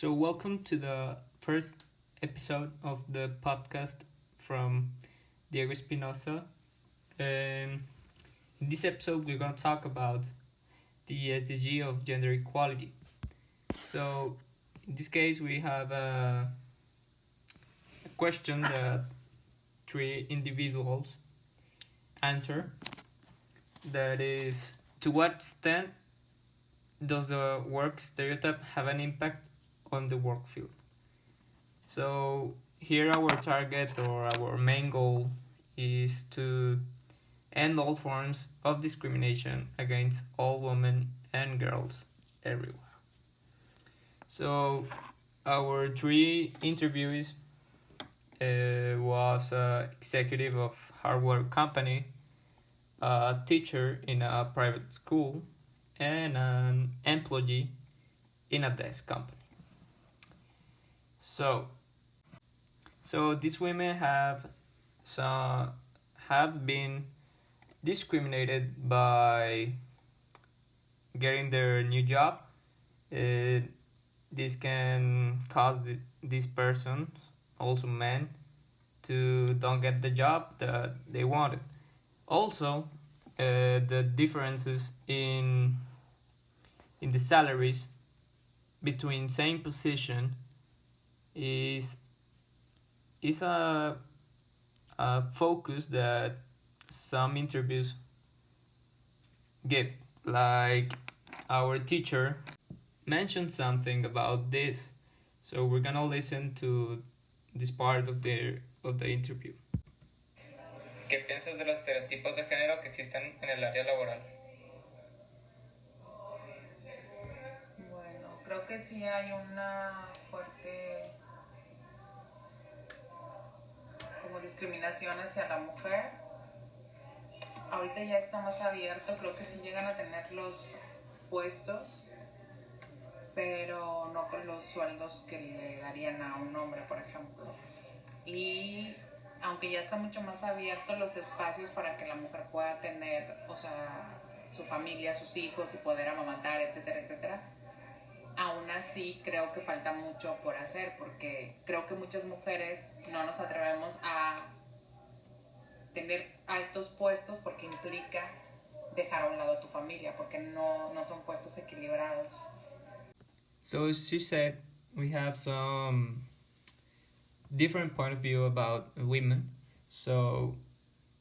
So, welcome to the first episode of the podcast from Diego Espinoza. In this episode, we're going to talk about the SDG of gender equality. So, in this case, we have a question that three individuals answer. That is, to what extent does the work stereotype have an impact on the work field? So here our target or our main goal is to end all forms of discrimination against all women and girls everywhere. So our three interviewees was an executive of hardware company, a teacher in a private school, and an employee in a desk company. So these women have been discriminated by getting their new job. This can cause these persons, also men, to don't get the job that they wanted. Also, the differences in the salaries between same position is a focus that some interviews give. Like our teacher mentioned something about this, so we're gonna listen to this part of the interview. ¿Qué piensas de los estereotipos de género que existen en el área laboral? Bueno, creo que sí hay una fuerte como discriminación hacia la mujer. Ahorita ya está más abierto, creo que sí llegan a tener los puestos, pero no con los sueldos que le darían a un hombre, por ejemplo. Y aunque ya está mucho más abierto los espacios para que la mujer pueda tener, o sea, su familia, sus hijos y poder amamantar, etcétera, etcétera, aún así creo que falta mucho por hacer, porque creo que muchas mujeres no nos atrevemos a tener altos puestos porque implica dejar a un lado a tu familia, porque no son puestos equilibrados. So she said we have some different point of view about women. So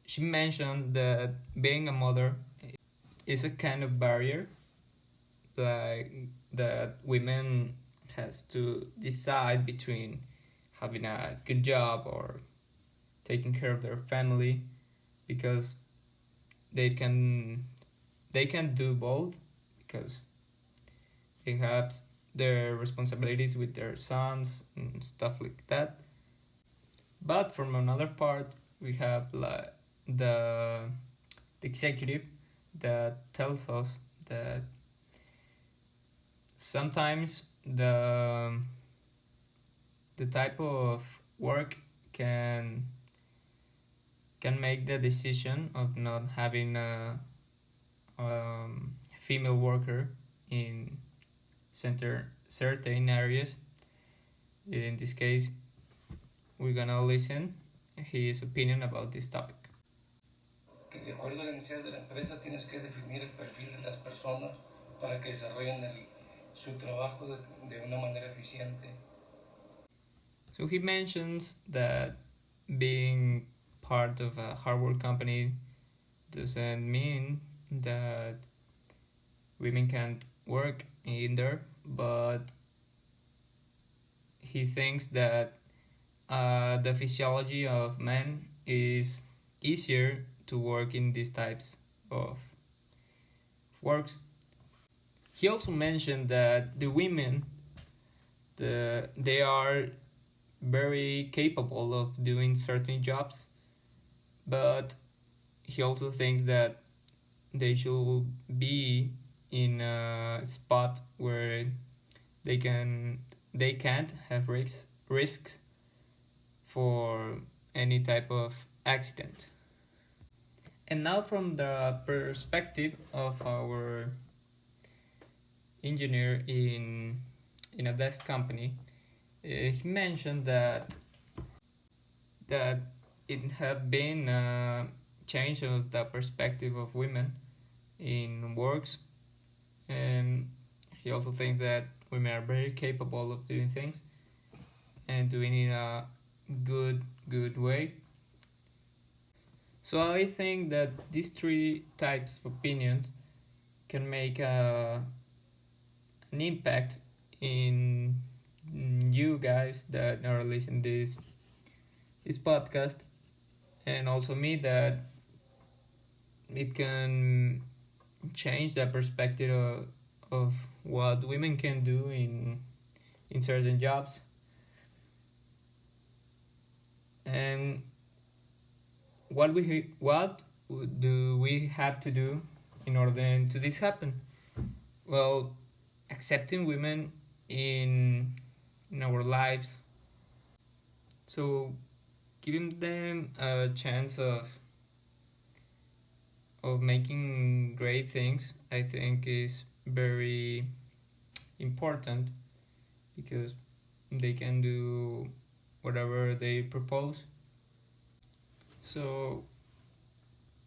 she mentioned that being a mother is a kind of barrier, like that women has to decide between having a good job or taking care of their family, because they can do both, because they have their responsibilities with their sons and stuff like that. But from another part, we have like the executive that tells us that sometimes the type of work can make the decision of not having a female worker in certain areas. In this case, we're gonna listen his opinion about this topic. Que de acuerdo a las necesidades de la empresa tienes que definir el perfil de las personas para que desarrollen su trabajo de una manera eficiente. So he mentions that being part of a hardware company doesn't mean that women can't work in there, but he thinks that the physiology of men is easier to work in these types of works. He also mentioned that the women, they are very capable of doing certain jobs, but he also thinks that they should be in a spot where they can't have risks for any type of accident. And now, from the perspective of our engineer in in a desk company, he mentioned that it had been a change of the perspective of women in works, and he also thinks that women are very capable of doing things and doing it in a good way. So I think that these three types of opinions can make an impact in you guys that are listening this podcast, and also me, that it can change the perspective of what women can do in certain jobs. And what do we have to do in order to this happen? Well, accepting women in our lives, so giving them a chance of making great things, I think, is very important, because they can do whatever they propose. So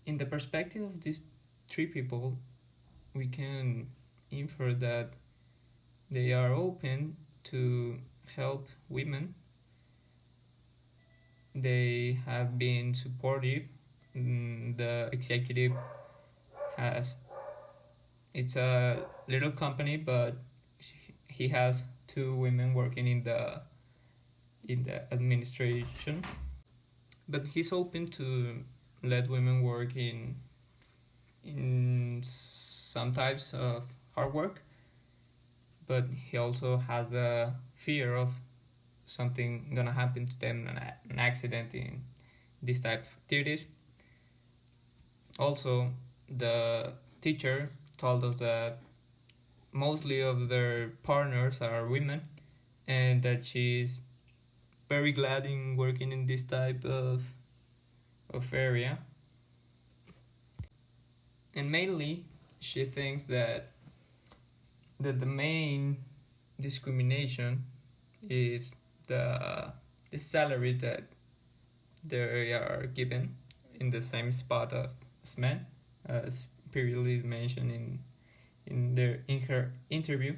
in the perspective of these three people, we can infer that they are open to help women. They have been supportive. The executive it's a little company, but he has 2 women working in the administration, but he's open to let women work in some types of hard work, but he also has a fear of something gonna happen to them, an accident in this type of activities. Also, the teacher told us that mostly of their partners are women, and that she's very glad in working in this type of area. And mainly, she thinks that the main discrimination is the salary that they are given in the same spot as men, as previously mentioned in her interview.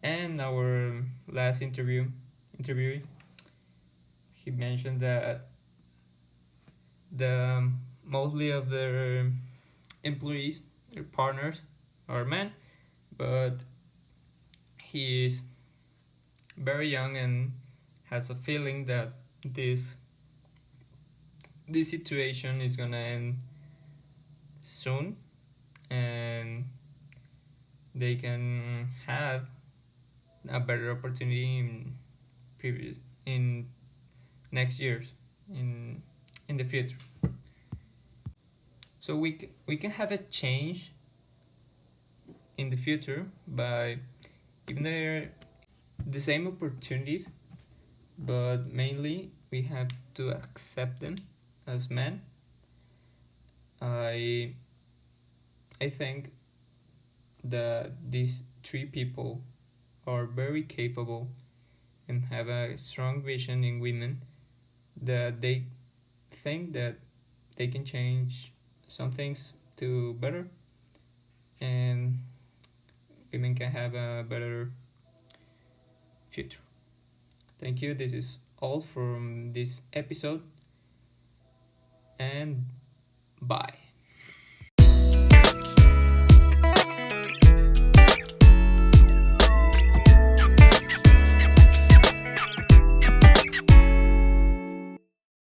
And our last interviewee, he mentioned that the mostly of their employees, their partners, are men, but he is very young and has a feeling that this situation is gonna end soon, and they can have a better opportunity in next years, in the future. So we can have a change in the future by giving them the same opportunities, but mainly we have to accept them as men. I think that these 3 people are very capable and have a strong vision in women, that they think that they can change some things to better, and women can have a better future. Thank you. This is all from this episode, and bye.